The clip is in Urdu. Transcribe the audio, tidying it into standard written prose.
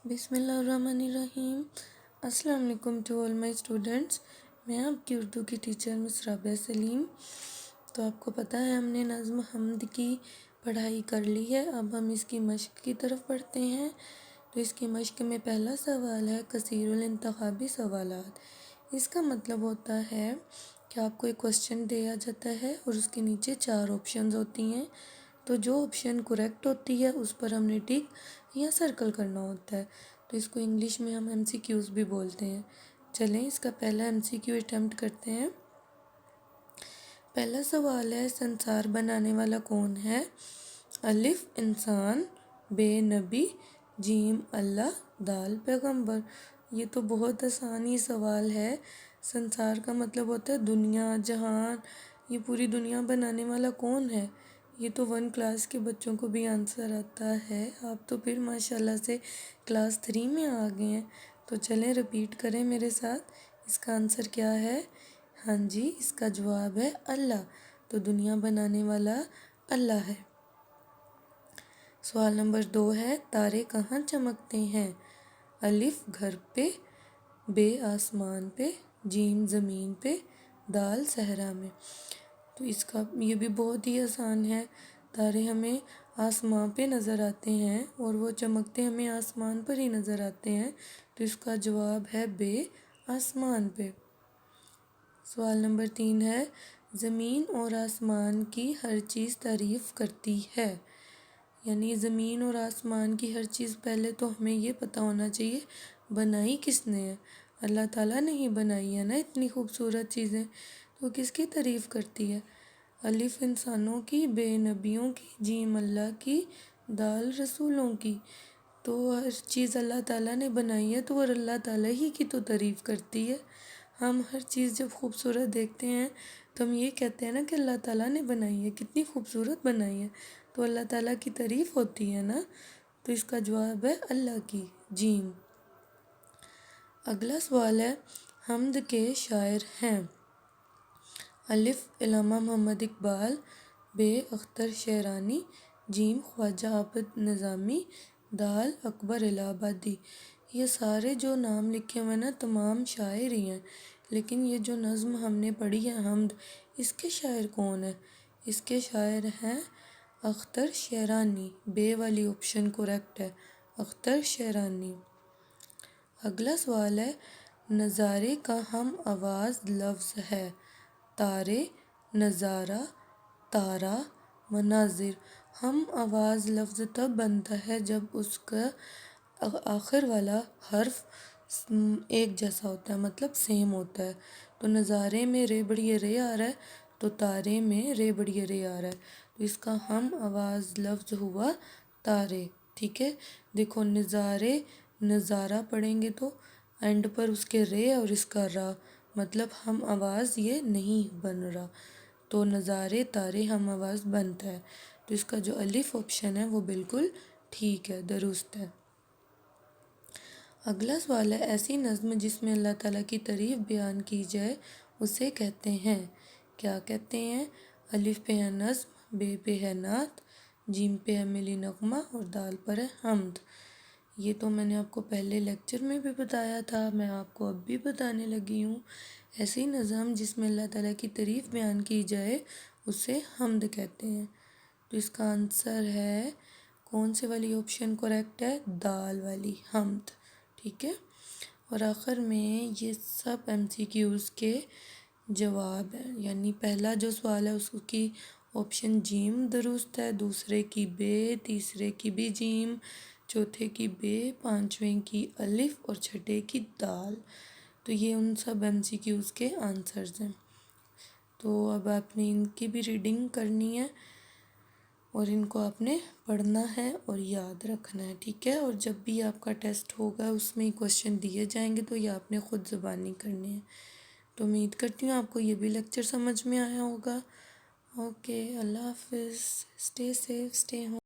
بسم اللہ الرحمن الرحیم۔ السلام علیکم ٹو آل مائی اسٹوڈنٹس۔ میں آپ کی اردو کی ٹیچر مس رابعہ سلیم۔ تو آپ کو پتہ ہے ہم نے نظم حمد کی پڑھائی کر لی ہے، اب ہم اس کی مشق کی طرف پڑھتے ہیں۔ تو اس کی مشق میں پہلا سوال ہے کثیر الانتخابی سوالات۔ اس کا مطلب ہوتا ہے کہ آپ کو ایک کوسچن دیا جاتا ہے اور اس کے نیچے 4 آپشنز ہوتی ہیں، تو جو آپشن کریکٹ ہوتی ہے اس پر ہم نے ٹک یا سرکل کرنا ہوتا ہے۔ تو اس کو انگلش میں ہم MCQs بھی بولتے ہیں۔ چلیں اس کا پہلا MCQ اٹیمپٹ کرتے ہیں۔ پہلا سوال ہے سنسار بنانے والا کون ہے؟ الف انسان، بے نبی، جیم اللہ، دال پیغمبر۔ یہ تو بہت آسان ہی سوال ہے۔ سنسار کا مطلب ہوتا ہے دنیا، جہان۔ یہ پوری دنیا بنانے والا کون ہے؟ یہ تو 1 کلاس کے بچوں کو بھی آنسر آتا ہے۔ آپ تو پھر ماشاءاللہ سے کلاس 3 میں آ گئے ہیں۔ تو چلیں ریپیٹ کریں میرے ساتھ۔ اس کا آنسر کیا ہے؟ ہاں جی، اس کا جواب ہے اللہ۔ تو دنیا بنانے والا اللہ ہے۔ سوال نمبر 2 ہے تارے کہاں چمکتے ہیں؟ الف گھر پہ، بے آسمان پہ، جیم زمین پہ، دال صحرا میں۔ تو اس کا یہ بھی بہت ہی آسان ہے۔ تارے ہمیں آسمان پہ نظر آتے ہیں اور وہ چمکتے ہمیں آسمان پر ہی نظر آتے ہیں، تو اس کا جواب ہے بے آسمان پہ۔ سوال نمبر 3 ہے زمین اور آسمان کی ہر چیز تعریف کرتی ہے۔ یعنی زمین اور آسمان کی ہر چیز، پہلے تو ہمیں یہ پتہ ہونا چاہیے بنائی کس نے ہے۔ اللہ تعالیٰ نے ہی بنائی ہے نا اتنی خوبصورت چیزیں، تو کس کی تعریف کرتی ہے؟ الف انسانوں کی، بے نبیوں کی، جیم اللہ کی، دال رسولوں کی۔ تو ہر چیز اللہ تعالیٰ نے بنائی ہے تو وہ اللہ تعالیٰ ہی کی تو تعریف کرتی ہے۔ ہم ہر چیز جب خوبصورت دیکھتے ہیں تو ہم یہ کہتے ہیں نا کہ اللہ تعالیٰ نے بنائی ہے، کتنی خوبصورت بنائی ہے، تو اللہ تعالیٰ کی تعریف ہوتی ہے نا۔ تو اس کا جواب ہے اللہ کی، جیم۔ اگلا سوال ہے حمد کے شاعر ہیں۔ الف علامہ محمد اقبال، بے اختر شیرانی، جیم خواجہ عابد نظامی، دال اکبر الہ آبادی۔ یہ سارے جو نام لکھے ہوئے نا تمام شاعر ہی ہیں، لیکن یہ جو نظم ہم نے پڑھی ہے حمد، اس کے شاعر کون ہیں؟ اس کے شاعر ہیں اختر شیرانی۔ بے والی آپشن کریکٹ ہے، اختر شیرانی۔ اگلا سوال ہے نظارے کا ہم آواز لفظ ہے۔ تارے، نظارہ، تارا، مناظر۔ ہم آواز لفظ تب بنتا ہے جب اس کا آخر والا حرف ایک جیسا ہوتا ہے، مطلب سیم ہوتا ہے۔ تو نظارے میں رے بڑی رے آ رہا ہے تو تارے میں رے بڑی رے آ رہا ہے، تو اس کا ہم آواز لفظ ہوا تارے۔ ٹھیک ہے، دیکھو نظارے، نظارہ پڑھیں گے تو اینڈ پر اس کے رے اور اس کا را، مطلب ہم آواز یہ نہیں بن رہا، تو نظارے تارے ہم آواز بنتا ہے۔ تو اس کا جو الف آپشن ہے وہ بالکل ٹھیک ہے، درست ہے۔ اگلا سوال ہے ایسی نظم جس میں اللہ تعالیٰ کی تعریف بیان کی جائے اسے کہتے ہیں، کیا کہتے ہیں؟ الف پہ ہے نظم، بے پہ ہے نعت، جیم پہ ہے ملی نغمہ اور دال پر ہے حمد۔ یہ تو میں نے آپ کو پہلے لیکچر میں بھی بتایا تھا، میں آپ کو اب بھی بتانے لگی ہوں۔ ایسی نظم جس میں اللہ تعالیٰ کی تعریف بیان کی جائے اسے حمد کہتے ہیں۔ تو اس کا آنسر ہے کون سے والی آپشن کریکٹ ہے؟ دال والی، حمد۔ ٹھیک ہے، اور آخر میں یہ سب MCQs کے جواب ہیں۔ یعنی پہلا جو سوال ہے اس کی آپشن جیم درست ہے، دوسرے کی بے، تیسرے کی بھی جیم، چوتھے کی بے، پانچویں کی الف اور چھٹے کی دال۔ تو یہ ان سب MCQs کے آنسرز ہیں۔ تو اب آپ نے ان کی بھی ریڈنگ کرنی ہے اور ان کو آپ نے پڑھنا ہے اور یاد رکھنا ہے، ٹھیک ہے؟ اور جب بھی آپ کا ٹیسٹ ہوگا اس میں کویسچن دیے جائیں گے تو یہ آپ نے خود زبانی کرنے ہیں۔ تو امید کرتی ہوں آپ کو یہ بھی لیکچر سمجھ میں آیا ہوگا۔ اوکے، اللہ حافظ، اسٹے سیف، اسٹے ہوم۔